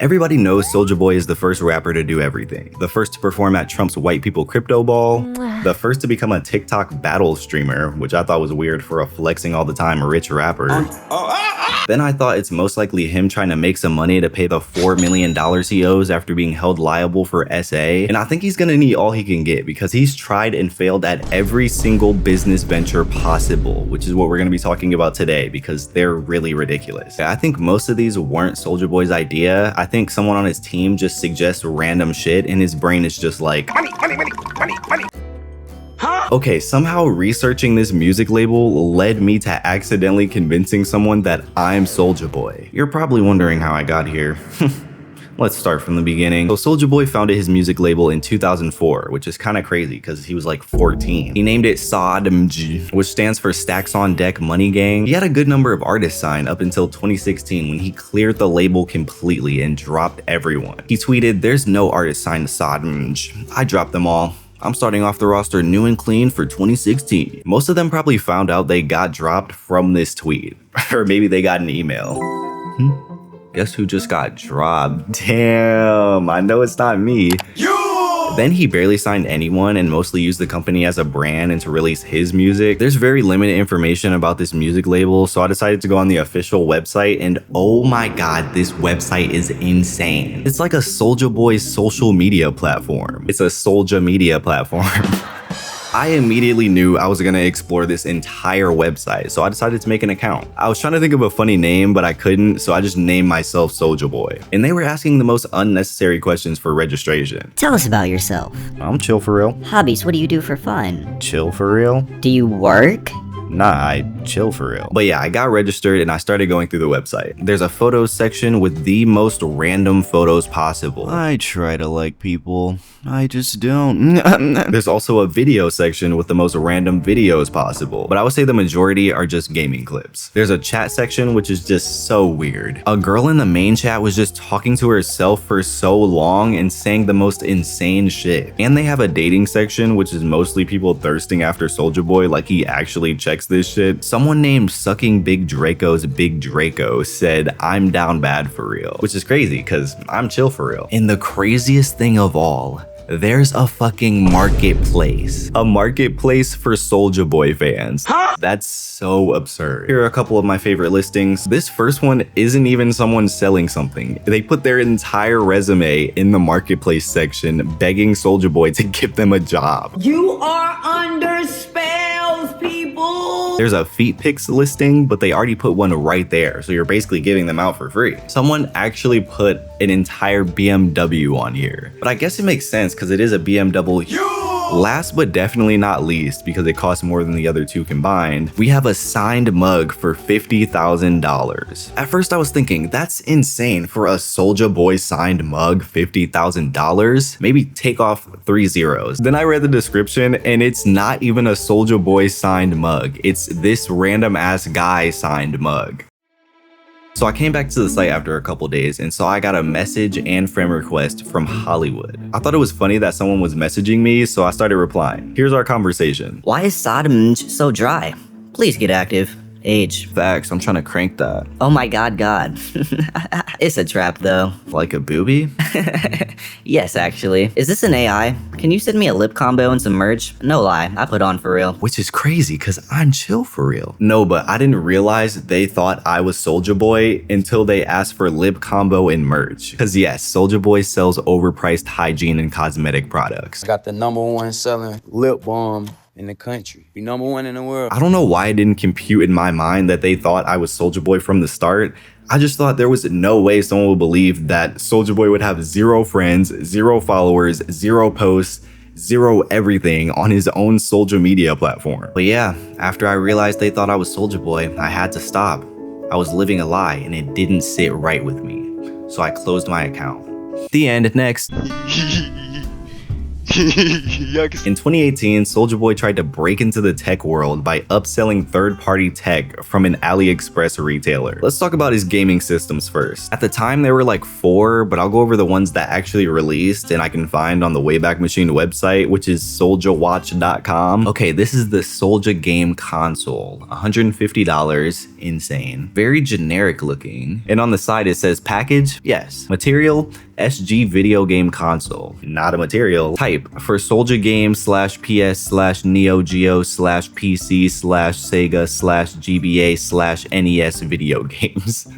Everybody knows Soulja Boy is the first rapper to do everything. The first to perform at Trump's white people crypto ball. The first to become a TikTok battle streamer, which I thought was weird for a flexing all the time rich rapper. Then I thought it's most likely him trying to make some money to pay the $4 million he owes after being held liable for SA. And I think he's gonna need all he can get because he's tried and failed at every single business venture possible, which is what we're gonna be talking about today because they're really ridiculous. I think most of these weren't Soulja Boy's idea. I think someone on his team just suggests random shit and his brain is just like, money, money, money, money, money. Okay, somehow researching this music label led me to accidentally convincing someone that I'm Soulja Boy. You're probably wondering how I got here. Let's start from the beginning. So Soulja Boy founded his music label in 2004, which is kind of crazy because he was like 14. He named it SouljaTech, which stands for Stacks on Deck Money Gang. He had a good number of artists signed up until 2016 when he cleared the label completely and dropped everyone. He tweeted, "There's no artist signed to SouljaTech. I dropped them all. I'm starting off the roster new and clean for 2016. Most of them probably found out they got dropped from this tweet. Or maybe they got an email. Guess who just got dropped? Damn, I know it's not me. Then he barely signed anyone and mostly used the company as a brand and to release his music. There's very limited information about this music label, so I decided to go on the official website and oh my god, this website is insane. It's like a Soulja Boy social media platform. It's a Soulja media platform. I immediately knew I was gonna explore this entire website, so I decided to make an account. I was trying to think of a funny name, but I couldn't, so I just named myself Soulja Boy. And they were asking the most unnecessary questions for registration. Tell us about yourself. I'm chill for real. Hobbies, what do you do for fun? Chill for real? Do you work? Nah, I chill for real. But yeah, I got registered and I started going through the website. There's a photos section with the most random photos possible. I try to like people, I just don't. There's also a video section with the most random videos possible, but I would say the majority are just gaming clips. There's a chat section, which is just so weird. A girl in the main chat was just talking to herself for so long and saying the most insane shit. And they have a dating section, which is mostly people thirsting after Soulja Boy like he actually checks this shit. Someone named Sucking Big Draco's Big Draco said, "I'm down bad for real," which is crazy because I'm chill for real. And the craziest thing of all, there's a fucking marketplace. A marketplace for Soulja Boy fans. That's so absurd. Here are a couple of my favorite listings. This first one isn't even someone selling something. They put their entire resume in the marketplace section begging Soulja Boy to give them a job. You are under spells, people! There's a feet pics listing, but they already put one right there, so you're basically giving them out for free. Someone actually put an entire BMW on here, but I guess it makes sense because it is a BMW. Last but definitely not least, because it costs more than the other two combined, we have a signed mug for $50,000. At first I was thinking, that's insane for a Soulja Boy signed mug, $50,000. Maybe take off 3 zeros. Then I read the description and it's not even a Soulja Boy signed mug. It's this random ass guy signed mug. So I came back to the site after a couple days and saw I got a message and friend request from Hollywood. I thought it was funny that someone was messaging me, so I started replying. Here's our conversation. Why is SouljaTech so dry? Please get active. Age. Facts, I'm trying to crank that. Oh my god. It's a trap though. Like a booby? Yes, actually. Is this an AI? Can you send me a lip combo and some merch? No lie, I put on for real. Which is crazy because I'm chill for real. No, but I didn't realize they thought I was Soulja Boy until they asked for lip combo and merch. Because yes, Soulja Boy sells overpriced hygiene and cosmetic products. Got the #1 selling lip balm in the country. Be #1 in the world. I don't know why it didn't compute in my mind that they thought I was Soulja Boy from the start. I just thought there was no way someone would believe that Soulja Boy would have 0 friends, 0 followers, 0 posts, 0 everything on his own Soulja media platform. But yeah, after I realized they thought I was Soulja Boy, I had to stop. I was living a lie and it didn't sit right with me. So I closed my account. The end. Next. Yikes. In 2018, Soulja Boy tried to break into the tech world by upselling third-party tech from an AliExpress retailer. Let's talk about his gaming systems first. At the time, there were like 4, but I'll go over the ones that actually released and I can find on the Wayback Machine website, which is SouljaWatch.com. Okay, this is the Soulja game console, $150, insane. Very generic looking. And on the side it says package, yes. Material, SG video game console, not a material. Type for Soulja game /PS Neo Geo PC Sega GBA NES video games.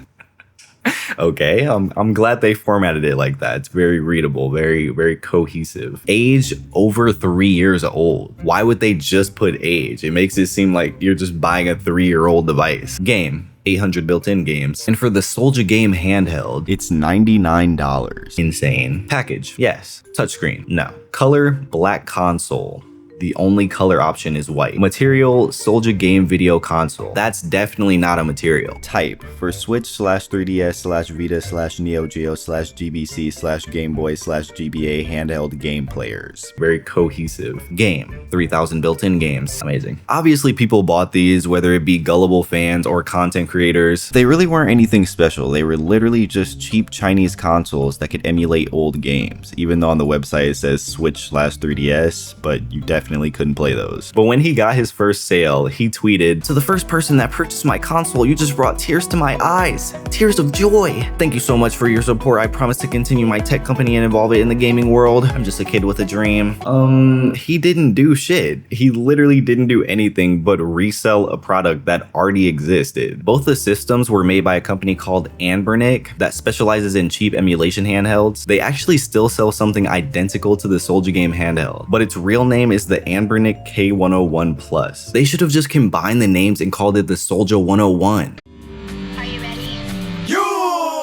Okay, I'm glad they formatted it like that. It's very readable, very cohesive. Age over 3 years old. Why would they just put age? It makes it seem like you're just buying a 3-year-old device. Game. 800 built-in games. And for the Soulja game handheld, it's $99. Insane. Package, yes. Touchscreen, no. Color, black console. The only color option is white. Material, Soulja game video console. That's definitely not a material. Type for Switch /3DS Vita Neo Geo GBC Game Boy GBA handheld game players. Very cohesive. Game, 3,000 built-in games. Amazing. Obviously people bought these, whether it be gullible fans or content creators. They really weren't anything special. They were literally just cheap Chinese consoles that could emulate old games. Even though on the website it says Switch /3DS, but you definitely couldn't play those. But when he got his first sale, he tweeted, "To the first person that purchased my console, you just brought tears to my eyes. Tears of joy. Thank you so much for your support. I promise to continue my tech company and involve it in the gaming world. I'm just a kid with a dream." He didn't do shit. He literally didn't do anything but resell a product that already existed. Both the systems were made by a company called Anbernic that specializes in cheap emulation handhelds. They actually still sell something identical to the Soulja game handheld, but its real name is the Anbernic K101 Plus. They should have just combined the names and called it the Soulja 101. Are you ready?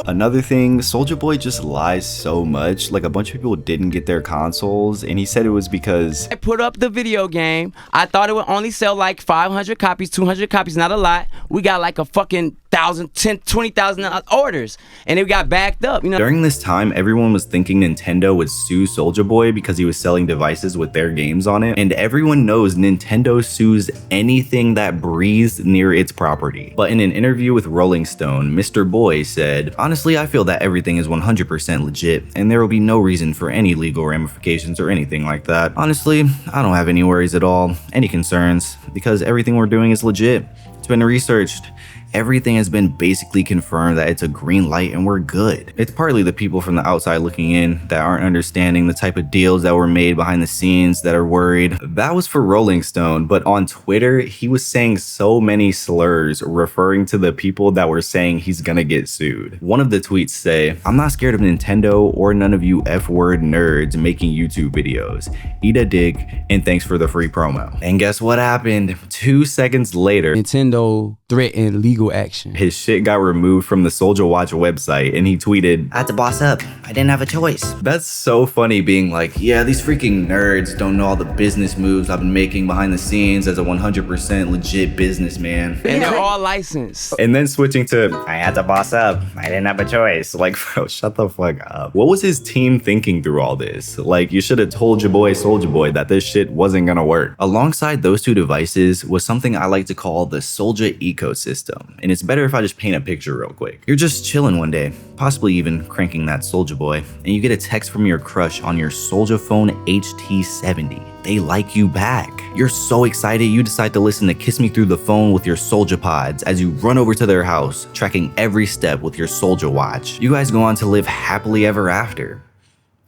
Another thing, Soulja Boy just lies so much. Like a bunch of people didn't get their consoles and he said it was because I put up the video game. I thought it would only sell like 500 copies, 200 copies, not a lot. We got like a fucking 1,000, 10, 20,000 orders, and it got backed up, you know. During this time, everyone was thinking Nintendo would sue Soulja Boy because he was selling devices with their games on it, and everyone knows Nintendo sues anything that breathes near its property. But in an interview with Rolling Stone, Mr. Boy said, "Honestly, I feel that everything is 100% legit, and there will be no reason for any legal ramifications or anything like that. Honestly, I don't have any worries at all, any concerns, because everything we're doing is legit. It's been researched. Everything has been basically confirmed that it's a green light and we're good." It's partly the people from the outside looking in that aren't understanding the type of deals that were made behind the scenes that are worried. That was for Rolling Stone, but on Twitter, he was saying so many slurs referring to the people that were saying he's gonna get sued. One of the tweets say, "I'm not scared of Nintendo or none of you F-word nerds making YouTube videos. Eat a dick and thanks for the free promo." And guess what happened? 2 seconds later, Nintendo threatened legal action. his shit got removed from the Soulja Watch website and he tweeted, I had to boss up. I didn't have a choice. "That's so funny being like, yeah, these freaking nerds don't know all the business moves I've been making behind the scenes as a 100% legit businessman." And they're all licensed. And then switching to, "I had to boss up. I didn't have a choice." Like, bro, shut the fuck up. What was his team thinking through all this? Like, you should have told your boy Soulja Boy that this shit wasn't gonna work. Alongside those two devices was something I like to call the Soulja ecosystem. And it's better if I just paint a picture real quick. You're just chilling one day, possibly even cranking that Soulja Boy, and you get a text from your crush on your Soulja phone HT70. They like you back. You're so excited you decide to listen to Kiss Me Through the Phone with your Soulja pods as you run over to their house, tracking every step with your Soulja watch. You guys go on to live happily ever after.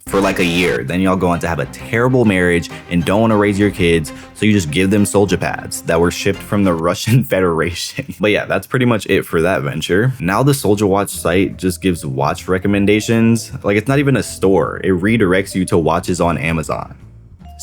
For like a year, then y'all go on to have a terrible marriage and don't want to raise your kids, so you just give them Soulja pads that were shipped from the Russian Federation. But yeah, that's pretty much it for that venture. Now the Soulja Watch site just gives watch recommendations. Like, it's not even a store. It redirects you to watches on Amazon.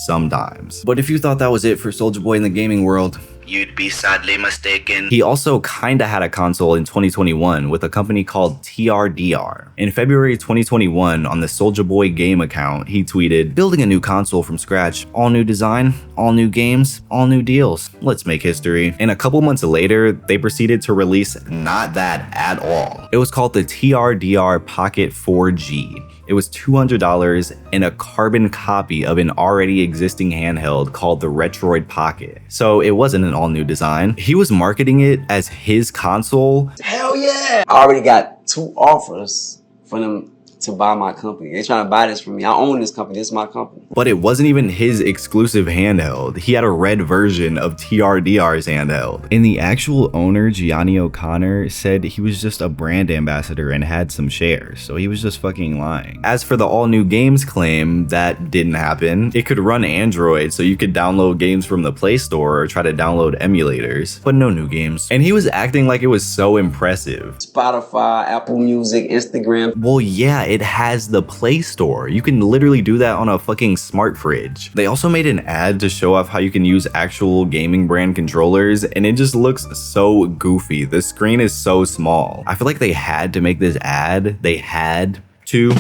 Sometimes. But if you thought that was it for Soulja Boy in the gaming world, You'd be sadly mistaken. He also kinda had a console in 2021 with a company called TRDR. In February 2021, on the Soulja Boy game account, he tweeted, "Building a new console from scratch, all new design, all new games, all new deals. Let's make history." And a couple months later, they proceeded to release not that at all. It was called the TRDR Pocket 4G. It was $200 and a carbon copy of an already existing handheld called the Retroid Pocket. So it wasn't an all-new design. He was marketing it as his console. Hell yeah! I already got 2 offers for them to buy my company. They're trying to buy this from me. I own this company. This is my company. But it wasn't even his exclusive handheld. He had a red version of TRDR's handheld. And the actual owner, Gianni O'Connor, said he was just a brand ambassador and had some shares, so he was just fucking lying. As for the all new games claim, that didn't happen. It could run Android, so you could download games from the Play Store or try to download emulators, but no new games. And he was acting like it was so impressive. Spotify, Apple Music, Instagram. Well, yeah, it has the Play Store. You can literally do that on a fucking smart fridge. They also made an ad to show off how you can use actual gaming brand controllers, and it just looks so goofy. The screen is so small. I feel like they had to make this ad. They had to,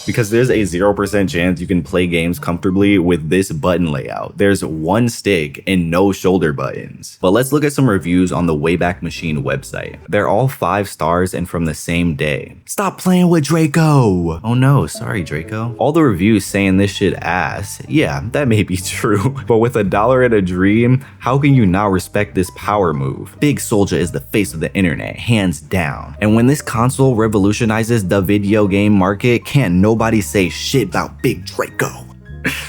because there's a 0% chance you can play games comfortably with this button layout. There's one stick and no shoulder buttons. But let's look at some reviews on the Wayback Machine website. They're all 5 stars and from the same day. Stop playing with Draco! Oh no, sorry Draco. All the reviews saying this shit ass. Yeah, that may be true. But with $1 and a dream, how can you not respect this power move? Big Soulja is the face of the internet, hands down. And when this console revolutionizes the video game market, can't nobody say shit about Big Draco.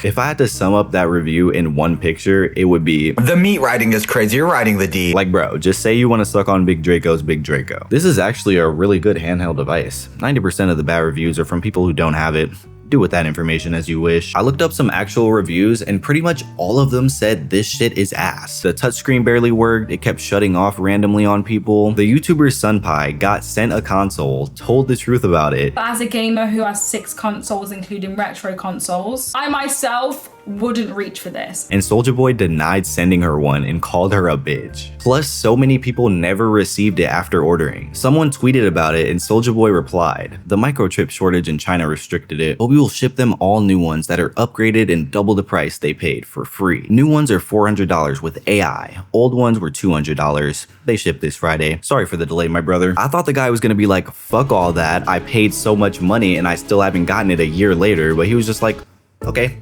If I had to sum up that review in one picture, it would be, the meat riding is crazy, you're riding the D. Like bro, just say you want to suck on Big Draco's Big Draco. This is actually a really good handheld device. 90% of the bad reviews are from people who don't have it. Do with that information as you wish. I looked up some actual reviews and pretty much all of them said this shit is ass. The touchscreen barely worked, it kept shutting off randomly on people. The YouTuber Sunpie got sent a console, told the truth about it. As a gamer who has 6 consoles, including retro consoles, I myself wouldn't reach for this. And Soulja Boy denied sending her one and called her a bitch. Plus, so many people never received it after ordering. Someone tweeted about it and Soulja Boy replied, "The microchip shortage in China restricted it, but we will ship them all new ones that are upgraded and double the price they paid for free. New ones are $400 with AI. Old ones were $200. They shipped this Friday. Sorry for the delay, my brother." I thought the guy was gonna be like, fuck all that. I paid so much money and I still haven't gotten it a year later, but he was just like, okay.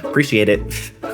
Appreciate it.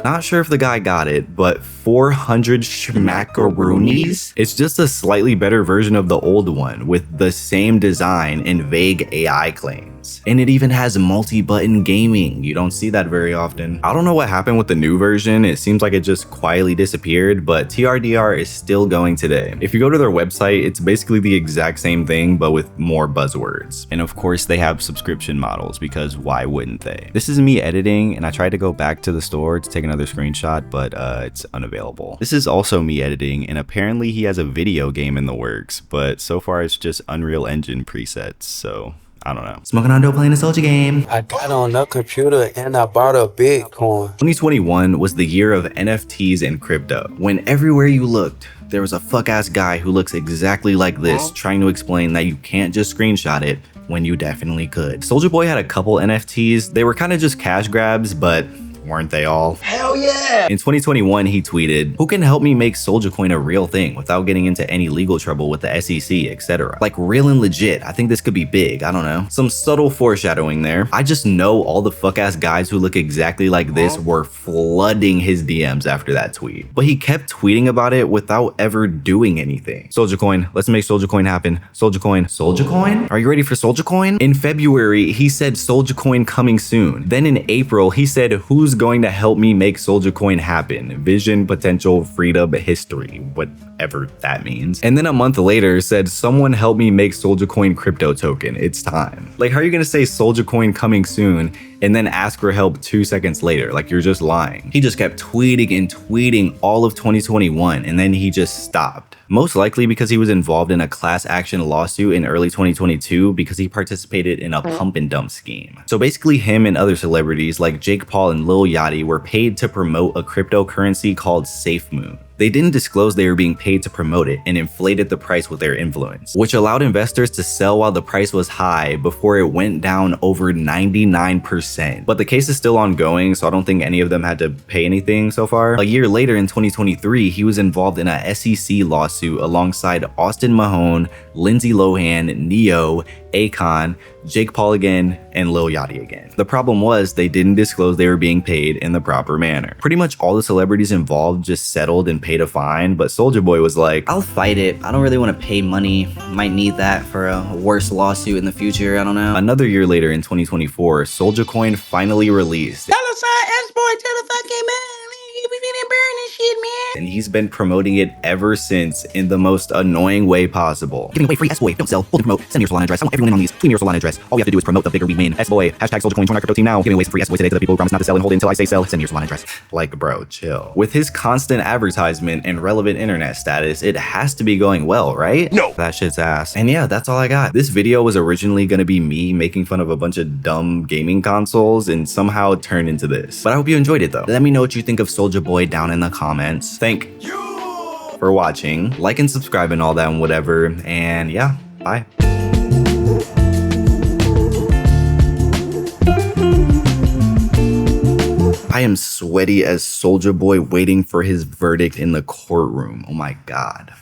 Not sure if the guy got it, but 400 schmackaroonies? It's just a slightly better version of the old one with the same design and vague AI claims. And it even has multi-button gaming. You don't see that very often. I don't know what happened with the new version. It seems like it just quietly disappeared, but TRDR is still going today. If you go to their website, it's basically the exact same thing, but with more buzzwords. And of course, they have subscription models because why wouldn't they? This is me editing, and I tried to go back to the store to take another screenshot, but it's unavailable. This is also me editing, and apparently he has a video game in the works, but so far it's just Unreal Engine presets, so I don't know. Smoking on dope playing a Soulja game. I got on the computer and I bought a Bitcoin. 2021 was the year of NFTs and crypto. When everywhere you looked, there was a fuck-ass guy who looks exactly like this trying to explain that you can't just screenshot it when you definitely could. Soulja Boy had a couple NFTs. They were kind of just cash grabs, but weren't they all? Hell yeah! In 2021, he tweeted, "Who can help me make Soulja Coin a real thing without getting into any legal trouble with the SEC, etc. Like real and legit. I think this could be big. I don't know." Some subtle foreshadowing there. I just know all the fuck-ass guys who look exactly like this were flooding his DMs after that tweet. But he kept tweeting about it without ever doing anything. Soulja Coin, let's make Soulja Coin happen. Soulja Coin. Soulja Coin? Are you ready for Soulja Coin? In February, he said Soulja Coin coming soon. Then in April, he said, "Who's going to help me make Soulja Coin happen? Vision, potential, freedom, history," whatever that means. And then a month later said, "Someone help me make Soulja Coin crypto token. It's time." Like, how are you gonna say Soulja Coin coming soon and then ask for help 2 seconds later? Like, you're just lying. He just kept tweeting and tweeting all of 2021, and then he just stopped. Most likely because he was involved in a class action lawsuit in early 2022 because he participated in a pump and dump scheme. So basically him and other celebrities like Jake Paul and Lil Yachty were paid to promote a cryptocurrency called SafeMoon. They didn't disclose they were being paid to promote it and inflated the price with their influence, which allowed investors to sell while the price was high before it went down over 99%. But the case is still ongoing, so I don't think any of them had to pay anything so far. A year later in 2023, he was involved in a SEC lawsuit alongside Austin Mahone, Lindsay Lohan, Neo, Akon, Jake Paul again, and Lil Yachty again. The problem was they didn't disclose they were being paid in the proper manner. Pretty much all the celebrities involved just settled and paid a fine, but Soulja Boy was like, I'll fight it. I don't really want to pay money. Might need that for a worse lawsuit in the future. I don't know. Another year later in 2024, Soulja Coin finally released. And he's been promoting it ever since in the most annoying way possible. Giving away free S-Boy, don't sell, hold and promote, send me your Solana address. I want everyone in on these. Give me your Solana address. All you have to do is promote the bigger we win. S-Boy, hashtag Soulja Coin, join our crypto team now. Giving away some free S-Boy today to the people who promise not to sell and hold it until I say sell. Send me your Solana address. Like, bro, chill. With his constant advertisement and relevant internet status, it has to be going well, right? No. That shit's ass. And yeah, that's all I got. This video was originally gonna be me making fun of a bunch of dumb gaming consoles and somehow turned into this. But I hope you enjoyed it though. Let me know what you think of Soulja Boy down in the comments. Thank you for watching. Like and subscribe and all that and whatever. And yeah, bye. I am sweaty as Soulja Boy waiting for his verdict in the courtroom. Oh my God.